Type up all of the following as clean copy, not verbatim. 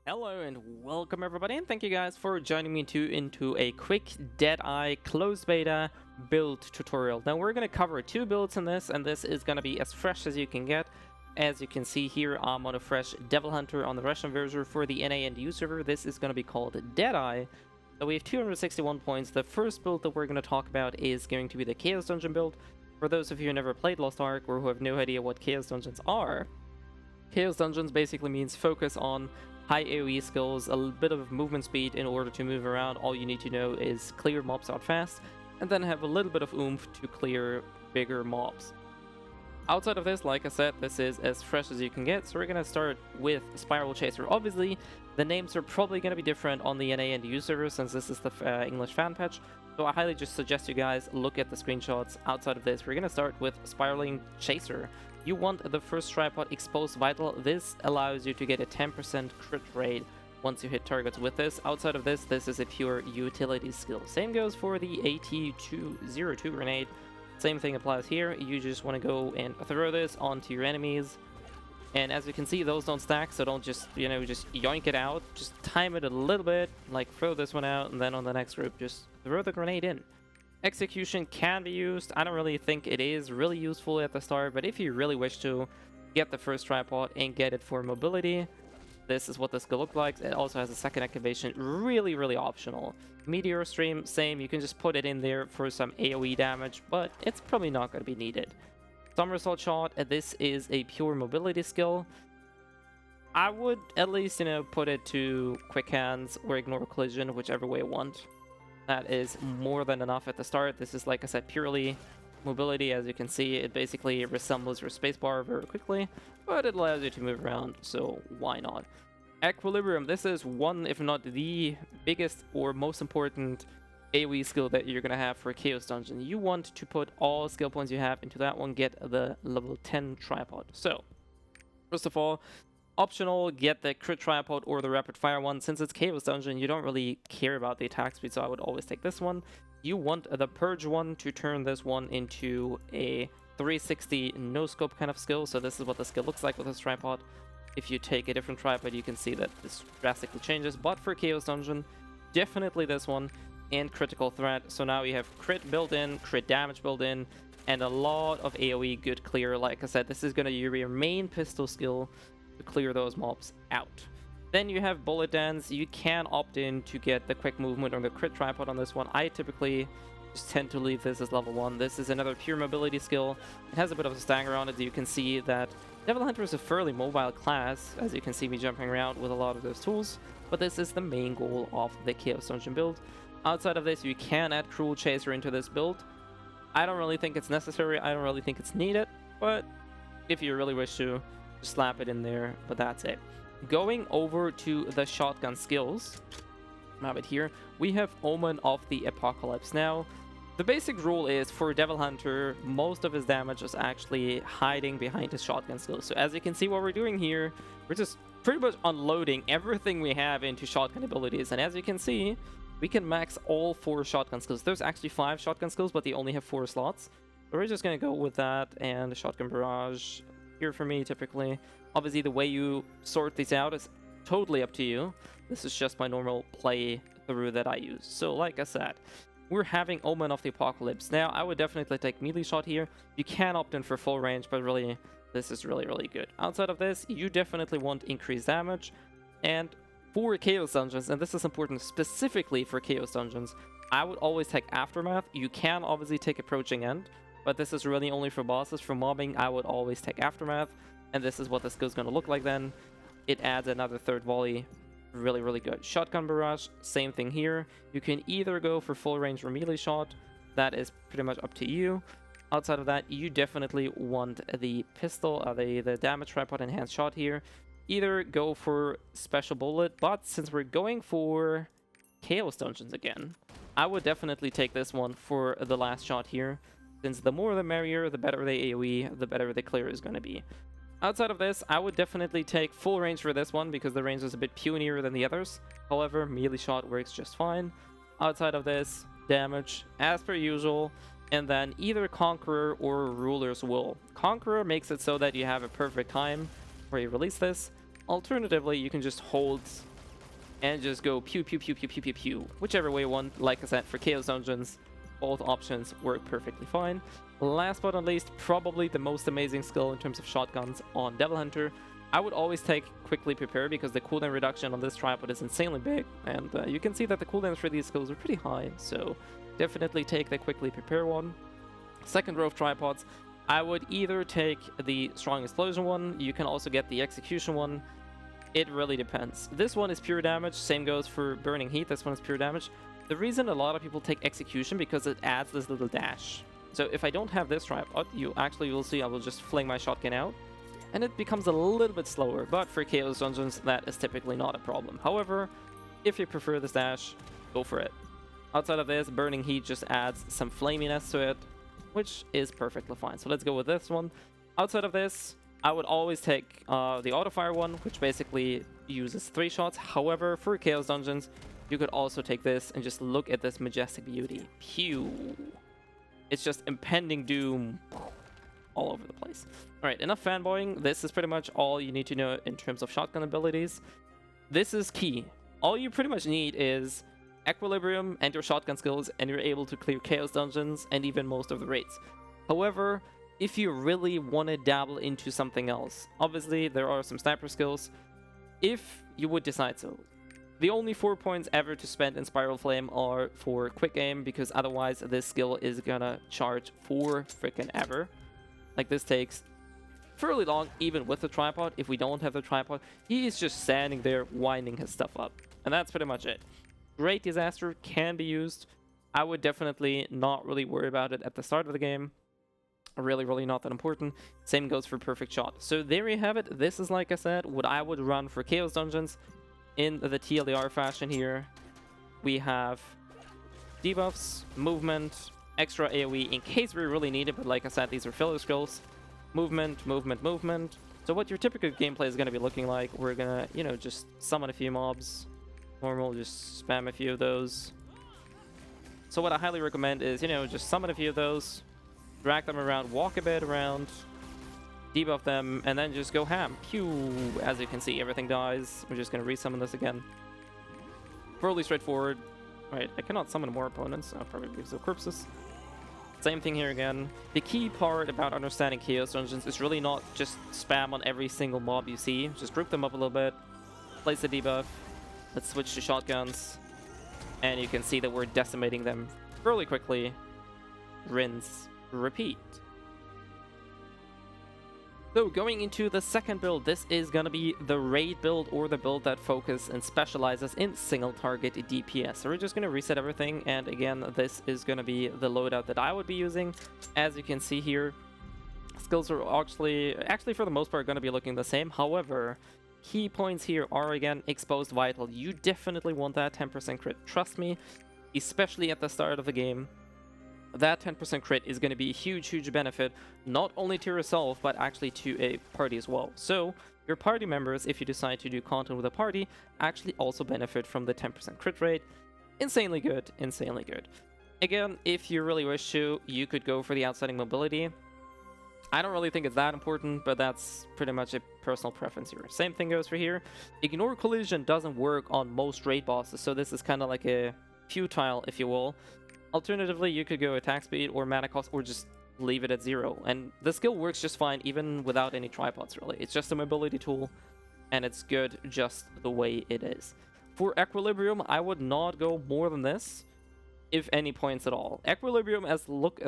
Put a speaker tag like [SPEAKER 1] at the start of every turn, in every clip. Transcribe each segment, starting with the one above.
[SPEAKER 1] Hello and welcome everybody, and thank you guys for joining me into a quick Deadeye closed beta build tutorial. Now we're going to cover two builds in this, and this is going to be as fresh as you can get. As you can see here, I'm on a fresh Devil Hunter on the Russian version for the NA and EU server. This is going to be called Deadeye. So we have 261 points. The first build that we're going to talk about is going to be the Chaos Dungeon build. For those of you who never played Lost Ark or who have no idea what Chaos Dungeons are, Chaos Dungeons basically means focus on high AoE skills, a bit of movement speed in order to move around. All you need to know is clear mobs out fast, and then have a little bit of oomph to clear bigger mobs. Outside of this, like I said, this is as fresh as you can get, so we're going to start with Spiral Chaser. Obviously, the names are probably going to be different on the NA and EU server since this is the English fan patch, so I highly just suggest you guys look at the screenshots. Outside of this, we're going to start with Spiraling Chaser. You want the first tripod exposed vital. This allows you to get a 10% crit rate once you hit targets with this. Outside of this, this is a pure utility skill. Same goes for the AT-202 grenade. Same thing applies here. You just want to go and throw this onto your enemies. And as you can see, those don't stack, so don't just, just yoink it out. Just time it a little bit, like throw this one out, and then on the next group, just throw the grenade in. Execution can be used. I don't really think it is really useful at the start, but if you really wish to get the first tripod and get it for mobility, this is what this could look like. It also has a second activation, really optional. Meteor Stream, same, you can just put it in there for some AoE damage, but it's probably not going to be needed. Somersault Shot, this is a pure mobility skill. I would at least, put it to Quick Hands or Ignore Collision, whichever way you want. That is more than enough at the start. This is, like I said, purely mobility. As you can see, it basically resembles your spacebar very quickly, but it allows you to move around, so why not? Equilibrium, this is one, if not the biggest or most important AoE skill that you're going to have for Chaos Dungeon. You want to put all skill points you have into that one, get the level 10 tripod. So, first of all, optional, get the crit tripod or the rapid fire one. Since it's Chaos Dungeon, you don't really care about the attack speed, so I would always take this one. You want the purge one to turn this one into a 360 no scope kind of skill. So this is what the skill looks like with this tripod. If you take a different tripod, you can see that this drastically changes. But for Chaos Dungeon, definitely this one, and critical threat. So now you have crit built in, crit damage built in, and a lot of AoE good clear. Like I said, this is going to be your main pistol skill to clear those mobs out. Then you have Bullet Dance. You can opt in to get the quick movement or the crit tripod on this one. I typically just tend to leave this as level 1. This is another pure mobility skill. It has a bit of a stagger on it. You can see that Devil Hunter is a fairly mobile class, as you can see me jumping around with a lot of those tools, but this is the main goal of the Chaos Dungeon build. Outside of this, you can add Cruel Chaser into this build. I don't really think it's necessary. I don't really think it's needed, but if you really wish to, slap it in there, but that's it. Going over to the shotgun skills, I have it here. We have Omen of the Apocalypse. Now, the basic rule is for Devil Hunter, most of his damage is actually hiding behind his shotgun skills. So as you can see, what we're doing here, we're just pretty much unloading everything we have into shotgun abilities. And as you can see, we can max all 4 shotgun skills. There's actually 5 shotgun skills, but they only have 4 slots. So we're just going to go with that and the Shotgun Barrage here for me typically. Obviously the way you sort these out is totally up to you. This is just my normal play through that I use. So like I said, we're having Omen of the Apocalypse. Now I would definitely take melee shot here. You can opt in for full range, but really this is really good. Outside of this, you definitely want increased damage. And for Chaos Dungeons, and this is important specifically for Chaos Dungeons, I would always take Aftermath. You can obviously take Approaching End, but this is really only for bosses. For mobbing, I would always take Aftermath, and this is what the skill is going to look like then. It adds another third volley. Really good. Shotgun Barrage, same thing here. You can either go for full range or melee shot. That is pretty much up to you. Outside of that, you definitely want the pistol, the damage tripod enhanced shot here. Either go for Special Bullet, but since we're going for Chaos Dungeons again, I would definitely take this one for the last shot here. Since the more the merrier, the better the AoE, the better the clear is going to be. Outside of this, I would definitely take full range for this one because the range is a bit punier than the others. However, melee shot works just fine. Outside of this, damage as per usual, and then either Conqueror or Ruler's Will. Conqueror makes it so that you have a perfect time where you release this. Alternatively, you can just hold and just go pew pew pew pew pew pew pew, whichever way you want. Like I said, for Chaos Dungeons, both options work perfectly fine. Last but not least, probably the most amazing skill in terms of shotguns on Devil Hunter. I would always take Quickly Prepare because the cooldown reduction on this tripod is insanely big, and you can see that the cooldowns for these skills are pretty high, so definitely take the Quickly Prepare one. Second row of tripods, I would either take the Strong Explosion one, you can also get the Execution one. It really depends. This one is pure damage, same goes for Burning Heat, this one is pure damage. The reason a lot of people take Execution because it adds this little dash. So if I don't have this tripod, you will see I will just fling my shotgun out, and it becomes a little bit slower, but for Chaos Dungeons that is typically not a problem. However, if you prefer this dash, go for it. Outside of this, Burning Heat just adds some flaminess to it, which is perfectly fine. So let's go with this one. Outside of this, I would always take the Autofire one, which basically uses 3 shots. However, for Chaos Dungeons, you could also take this and just look at this majestic beauty. Pew! It's just impending doom all over the place. Alright, enough fanboying. This is pretty much all you need to know in terms of shotgun abilities. This is key. All you pretty much need is Equilibrium and your shotgun skills, and you're able to clear Chaos Dungeons and even most of the raids. However, if you really want to dabble into something else, obviously there are some sniper skills, if you would decide so. The only 4 points ever to spend in Spiral Flame are for quick aim, because otherwise this skill is gonna charge for freaking ever. Like, this takes fairly long, even with the tripod. If we don't have the tripod, he is just standing there winding his stuff up. And that's pretty much it. Great Disaster can be used. I would definitely not really worry about it at the start of the game. Really not that important. Same goes for Perfect Shot. So there you have it. This is, like I said, what I would run for Chaos Dungeons. In the TLDR fashion here, we have debuffs, movement, extra AoE in case we really need it, but like I said, these are filler skills. Movement. So what your typical gameplay is going to be looking like, we're going to, just summon a few mobs. Normal, just spam a few of those. So what I highly recommend is, just summon a few of those, drag them around, walk a bit around, debuff them, and then just go ham. Pew! As you can see, everything dies. We're just going to resummon this again. Fairly straightforward. Right, I cannot summon more opponents, probably because of corpses. Same thing here again. The key part about understanding Chaos Dungeons is really not just spam on every single mob you see. Just group them up a little bit, place the debuff. Let's switch to shotguns, and you can see that we're decimating them fairly quickly. Rinse, repeat. So going into the second build, this is going to be the raid build, or the build that focuses and specializes in single target DPS. So we're just going to reset everything, and again, this is going to be the loadout that I would be using. As you can see here, skills are actually for the most part going to be looking the same. However, key points here are again Exposed Vital. You definitely want that 10% crit. Trust me, especially at the start of the game. That 10% crit is going to be a huge benefit, not only to yourself, but actually to a party as well. So your party members, if you decide to do content with a party, actually also benefit from the 10% crit rate. Insanely good, insanely good. Again, if you really wish to, you could go for the Outstanding Mobility. I don't really think it's that important, but that's pretty much a personal preference here. Same thing goes for here. Ignore Collision doesn't work on most raid bosses, so this is kind of like a futile, if you will. Alternatively, you could go attack speed or mana cost, or just leave it at 0. And the skill works just fine, even without any tripods, really. It's just a mobility tool, and it's good just the way it is. For Equilibrium, I would not go more than this, if any points at all. Equilibrium, as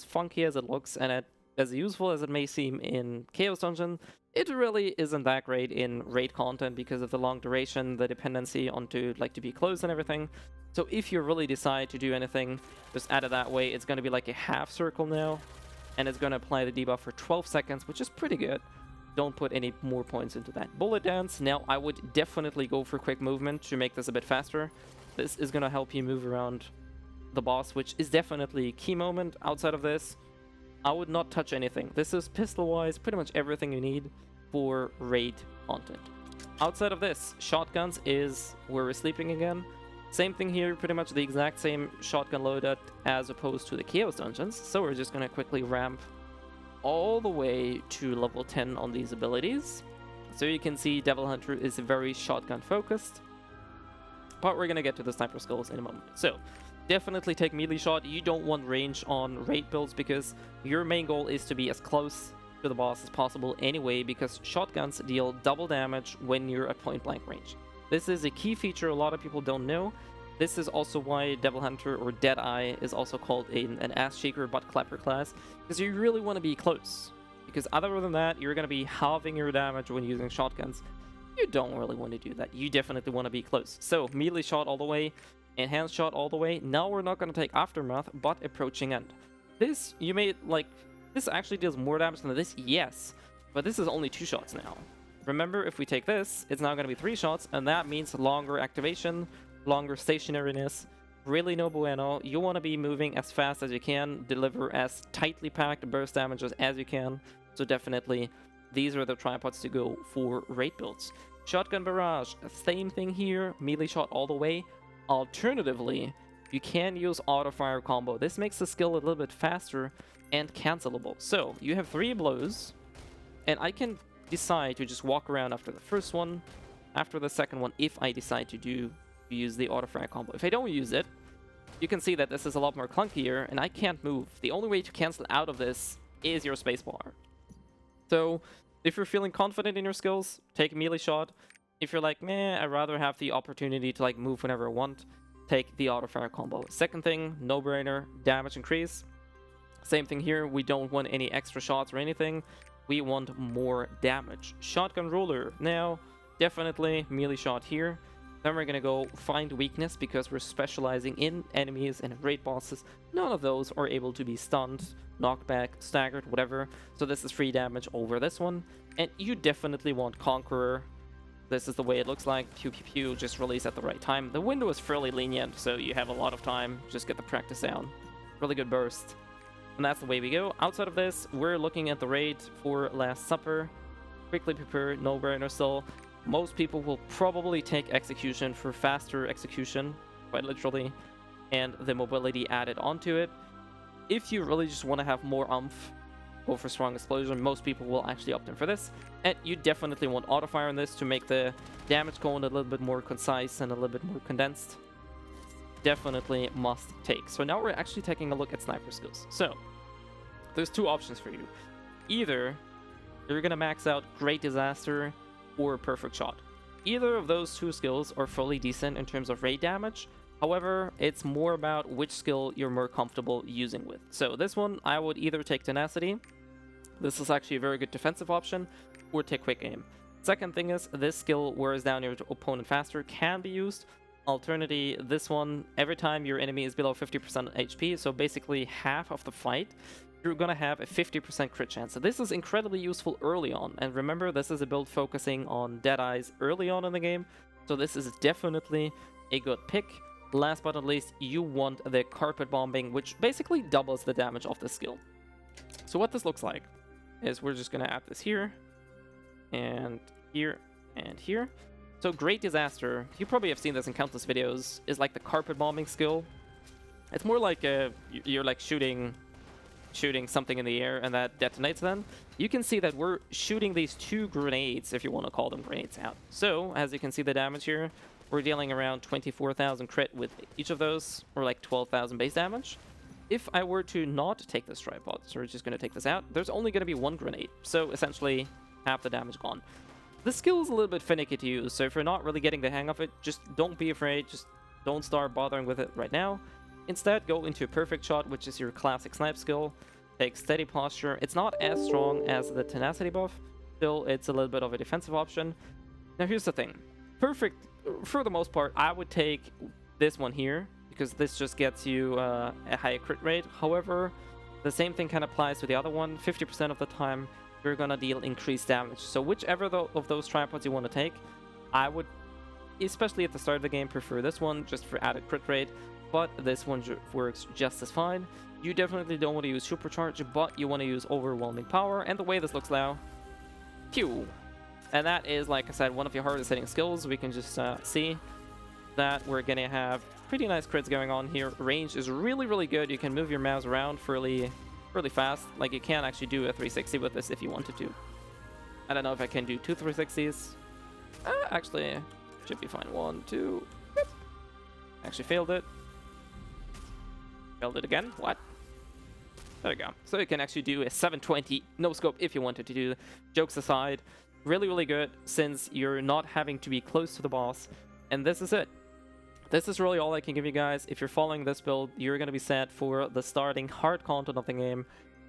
[SPEAKER 1] funky as it looks, and as useful as it may seem in Chaos Dungeon, it really isn't that great in raid content because of the long duration, the dependency onto to be close and everything. So if you really decide to do anything, just add it that way. It's going to be like a half circle now, and it's going to apply the debuff for 12 seconds, which is pretty good. Don't put any more points into that. Bullet Dance, now I would definitely go for quick movement to make this a bit faster. This is going to help you move around the boss, which is definitely a key moment. Outside of this, I would not touch anything. This is pistol-wise pretty much everything you need for raid content. Outside of this, shotguns is where we're sleeping again. Same thing here, pretty much the exact same shotgun loadout as opposed to the Chaos Dungeons. So we're just going to quickly ramp all the way to level 10 on these abilities. So you can see Devil Hunter is very shotgun focused. but we're gonna get to the sniper skills in a moment. So definitely take melee shot. You don't want range on raid builds because your main goal is to be as close to the boss as possible anyway, because shotguns deal double damage when you're at point blank range. This is a key feature a lot of people don't know. This is also why Devil Hunter or Deadeye is also called an ass shaker butt clapper class, because you really want to be close. Because other than that, you're going to be halving your damage when using shotguns. You don't really want to do that. You definitely want to be close. So melee shot all the way, enhanced shot all the way. Now we're not going to take aftermath, but approaching end. This, you may like, this actually deals more damage than this, yes, but this is only 2 shots now. Remember, if we take this, it's now going to be 3 shots, and that means longer activation, longer stationariness. Really no bueno. You want to be moving as fast as you can, deliver as tightly packed burst damages as you can. So definitely, these are the tripods to go for raid builds. Shotgun barrage, same thing here, melee shot all the way. Alternatively, you can use auto fire combo. This makes the skill a little bit faster and cancelable. So you have 3 blows, and I can decide to just walk around after the first one, after the second one, if I decide to use the auto fire combo. If I don't use it, you can see that this is a lot more clunkier, and I can't move. The only way to cancel out of this is your spacebar. So if you're feeling confident in your skills, take a melee shot. If you're like, meh, I'd rather have the opportunity to like move whenever I want, take the auto fire combo. Second thing, no-brainer, damage increase. Same thing here, we don't want any extra shots or anything. We want more damage. Shotgun ruler, now definitely melee shot here. Then we're gonna go find weakness because we're specializing in enemies and raid bosses. None of those are able to be stunned, knocked back, staggered, whatever. So this is free damage over this one. And you definitely want Conqueror. This is the way it looks like. Pew pew pew, just release at the right time. The window is fairly lenient, so you have a lot of time. Just get the practice down. Really good burst. And that's the way we go. Outside of this, we're looking at the raid for Last Supper. Quickly prepare, no-brainer still. Most people will probably take execution for faster execution, quite literally, and the mobility added onto it. If you really just want to have more oomph, go for strong explosion. Most people will actually opt in for this, and you definitely want auto fire in this to make the damage cone a little bit more concise and a little bit more condensed. Definitely must take. So now we're actually taking a look at sniper skills. So there's 2 options for you. Either you're gonna max out Great Disaster or Perfect Shot. Either of those 2 skills are fully decent in terms of raid damage. However, it's more about which skill you're more comfortable using with. So this one, I would either take Tenacity. This is actually a very good defensive option, or take Quick Aim. Second thing is, this skill wears down your opponent faster, can be used. Alternatively, this one, every time your enemy is below 50% HP, so basically half of the fight, you're gonna have a 50% crit chance. So this is incredibly useful early on. And remember, this is a build focusing on Deadeyes early on in the game, so this is definitely a good pick. Last but not least, you want the carpet bombing, which basically doubles the damage of the skill. So what this looks like is we're just gonna add this here, and here, and here. So Great Disaster, you probably have seen this in countless videos, is like the carpet bombing skill. It's more like you're like shooting something in the air and that detonates then. You can see that we're shooting these 2 grenades, if you want to call them grenades, out. So as you can see the damage here, we're dealing around 24,000 crit with each of those, or like 12,000 base damage. If I were to not take this tripod, so we're just going to take this out, there's only going to be 1 grenade. So essentially half the damage gone. This skill is a little bit finicky to use, so if you're not really getting the hang of it, just don't be afraid, just don't start bothering with it right now. Instead, go into Perfect Shot, which is your classic snipe skill. Take Steady Posture. It's not as strong as the Tenacity buff, still it's a little bit of a defensive option. Now here's the thing. Perfect, for the most part, I would take this one here, because this just gets you a higher crit rate. However, the same thing kind of applies to the other one. 50% of the time, you're gonna deal increased damage. So whichever of those tripods you want to take, I would, especially at the start of the game, prefer this one just for added crit rate, but this one works just as fine. You definitely don't want to use Supercharge, but you want to use Overwhelming Power, and the way this looks now, pew! And that is, like I said, one of your hardest hitting skills. We can just see that we're gonna have pretty nice crits going on here. Range is really, really good. You can move your mouse around fairly fast. Like, you can actually do a 360 with this if you wanted to. I don't know if I can do 2 360s. Actually, should be fine. 1, 2. Actually failed it. Failed it again. What? There we go. So you can actually do a 720 no scope if you wanted to do. Jokes aside, really, really good since you're not having to be close to the boss. And this is it. This is really all I can give you guys. If you're following this build, you're going to be set for the starting hard content of the game.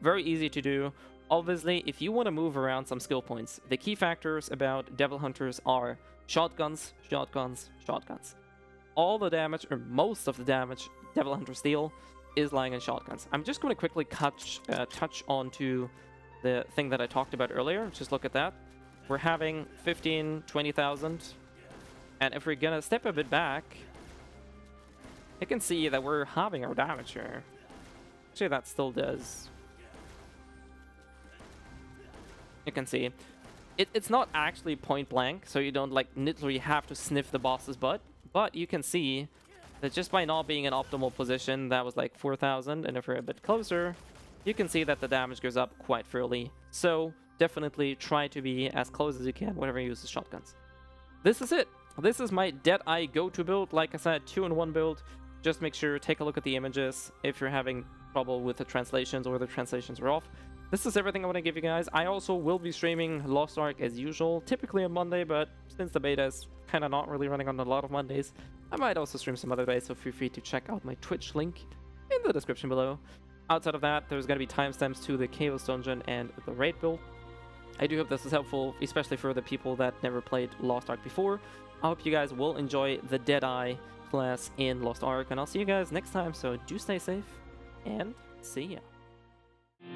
[SPEAKER 1] Very easy to do. Obviously, if you want to move around some skill points, the key factors about Devil Hunters are shotguns, shotguns, shotguns. All the damage, or most of the damage, Devil Hunters deal is lying in shotguns. I'm just going to quickly touch onto the thing that I talked about earlier. Just look at that. We're having 15, 20,000. And if we're going to step a bit back, you can see that we're halving our damage here. Actually, that still does. You can see. It's not actually point blank, so you don't like literally have to sniff the boss's butt. But you can see that just by not being in optimal position, that was like 4,000. And if we're a bit closer, you can see that the damage goes up quite fairly. So definitely try to be as close as you can whenever you use the shotguns. This is it. This is my Deadeye go-to build. Like I said, 2-in-1 build. Just make sure, take a look at the images if you're having trouble with the translations or the translations are off. This is everything I want to give you guys. I also will be streaming Lost Ark as usual, typically on Monday, but since the beta is kind of not really running on a lot of Mondays, I might also stream some other days, so feel free to check out my Twitch link in the description below. Outside of that, there's going to be timestamps to the Chaos Dungeon and the raid build. I do hope this is helpful, especially for the people that never played Lost Ark before. I hope you guys will enjoy the Deadeye class in Lost Ark, and I'll see you guys next time, so do stay safe, and see ya.
[SPEAKER 2] You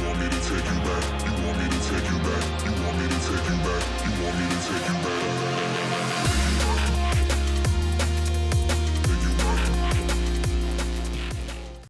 [SPEAKER 2] want me to take you back?